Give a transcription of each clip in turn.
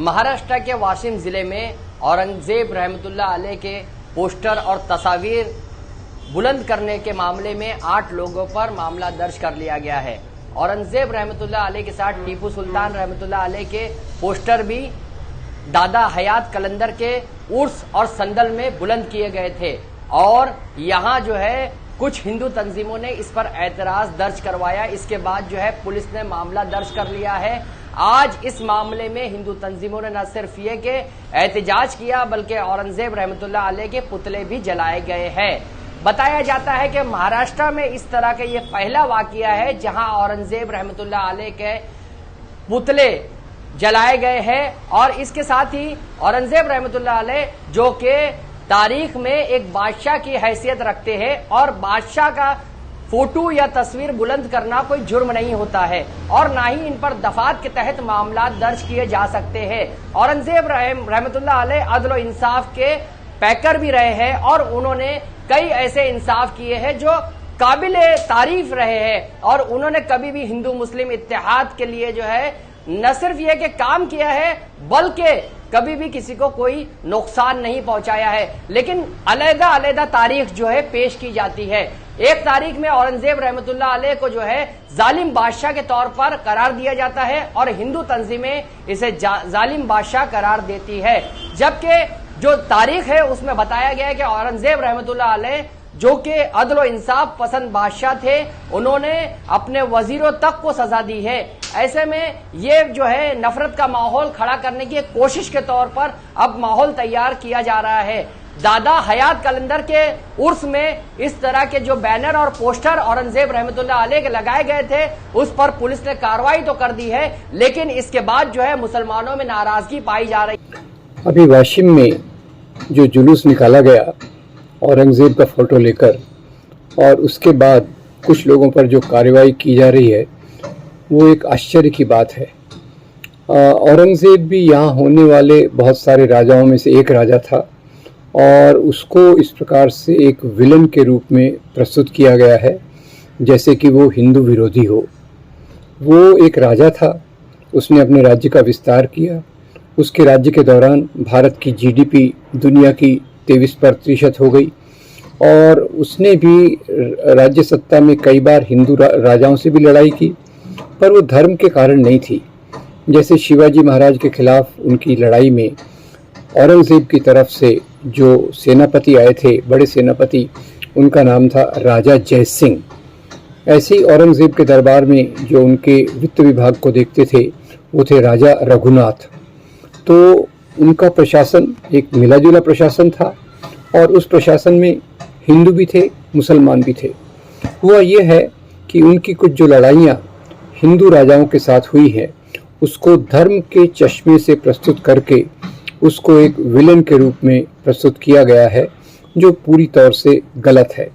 महाराष्ट्र के वाशिम जिले में औरंगजेब रहमतुल्लाह अलैह के पोस्टर और तस्वीर बुलंद करने के मामले में 8 लोगों पर मामला दर्ज कर लिया गया है। औरंगजेब रहमतुल्लाह अलैह के साथ टीपू सुल्तान रहमतुल्लाह अलैह के पोस्टर भी दादा हयात कलंदर के उर्स और संदल में बुलंद किए गए थे और यहाँ जो है कुछ हिंदू तंजीमों ने इस पर एतराज दर्ज करवाया। इसके बाद जो है पुलिस ने मामला दर्ज कर लिया है। आज इस मामले में हिंदू तंजीमों ने न सिर्फ ये कि एहतजाज किया बल्कि औरंगजेब रहमतुल्लाह अलैह के पुतले भी जलाए गए हैं। बताया जाता है कि महाराष्ट्र में इस तरह का ये पहला वाकया है जहां औरंगजेब रहमतुल्लाह अलैह के पुतले जलाए गए हैं और इसके साथ ही औरंगजेब रहमतुल्लाह अलैह जो कि तारीख में एक बादशाह की हैसियत रखते हैं और बादशाह का फोटो या तस्वीर बुलंद करना कोई जुर्म नहीं होता है और ना ही इन पर दफात के तहत मामला दर्ज किए जा सकते हैं। औरंगजेब रहमतुल्लाह अलैह अदल और इंसाफ के पैकर भी रहे हैं और उन्होंने कई ऐसे इंसाफ किए हैं जो काबिले तारीफ रहे हैं और उन्होंने कभी भी हिंदू मुस्लिम इत्तेहाद के लिए जो है न सिर्फ ये कि काम किया है बल्कि कभी भी किसी को कोई नुकसान नहीं पहुंचाया है। लेकिन अलग-अलग तारीख जो है पेश की जाती है। एक तारीख में औरंगजेब रहमतुल्लाह अलैह को जो है जालिम बादशाह के तौर पर करार दिया जाता है और हिंदू तंजीमें इसे जालिम बादशाह करार देती है, जबकि जो तारीख है उसमें बताया गया है कि औरंगजेब रहमतुल्लाह अलैह जो कि अदल और इंसाफ पसंद बादशाह थे, उन्होंने अपने वजीरों तक को सजा दी है। ऐसे में ये जो है नफरत का माहौल खड़ा करने की एक कोशिश के तौर पर अब माहौल तैयार किया जा रहा है। दादा हयात कलंदर के उर्स में इस तरह के जो बैनर और पोस्टर औरंगजेब रहमतुल्लाह अलैह के लगाए गए थे उस पर पुलिस ने कार्रवाई तो कर दी है, लेकिन इसके बाद जो है मुसलमानों में नाराजगी पाई जा रही है। अभी वाशिम में जो जुलूस निकाला गया औरंगजेब का फोटो लेकर और उसके बाद कुछ लोगों पर जो कार्रवाई की जा रही है वो एक आश्चर्य की बात है। औरंगजेब भी यहाँ होने वाले बहुत सारे राजाओं में से एक राजा था और उसको इस प्रकार से एक विलन के रूप में प्रस्तुत किया गया है जैसे कि वो हिंदू विरोधी हो। वो एक राजा था, उसने अपने राज्य का विस्तार किया। उसके राज्य के दौरान भारत की जीडीपी दुनिया की 23% हो गई और उसने भी राज्य सत्ता में कई बार हिंदू राजाओं से भी लड़ाई की, पर वो धर्म के कारण नहीं थी। जैसे शिवाजी महाराज के खिलाफ उनकी लड़ाई में औरंगजेब की तरफ से जो सेनापति आए थे, बड़े सेनापति, उनका नाम था राजा जय सिंह। ऐसे ही औरंगजेब के दरबार में जो उनके वित्त विभाग को देखते थे वो थे राजा रघुनाथ। तो उनका प्रशासन एक मिला-जुला प्रशासन था और उस प्रशासन में हिंदू भी थे, मुसलमान भी थे। हुआ ये है कि उनकी कुछ जो लड़ाइयाँ हिंदू राजाओं के साथ हुई है उसको धर्म के चश्मे से प्रस्तुत करके उसको एक विलन के रूप में प्रस्तुत किया गया है जो पूरी तौर से गलत है।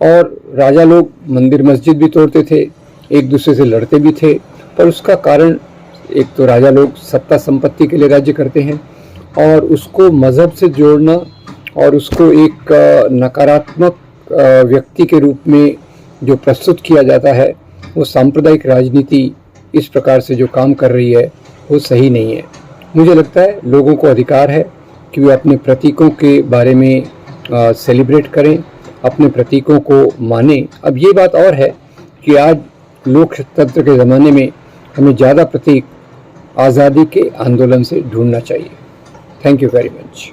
और राजा लोग मंदिर मस्जिद भी तोड़ते थे, एक दूसरे से लड़ते भी थे, पर उसका कारण एक तो राजा लोग सत्ता संपत्ति के लिए राज्य करते हैं और उसको मज़हब से जोड़ना और उसको एक नकारात्मक व्यक्ति के रूप में जो प्रस्तुत किया जाता है वो सांप्रदायिक राजनीति इस प्रकार से जो काम कर रही है वो सही नहीं है। मुझे लगता है लोगों को अधिकार है कि वे अपने प्रतीकों के बारे में सेलिब्रेट करें, अपने प्रतीकों को मानें। अब ये बात और है कि आज लोकतंत्र के ज़माने में हमें ज़्यादा प्रतीक आज़ादी के आंदोलन से ढूंढना चाहिए। Thank you very much.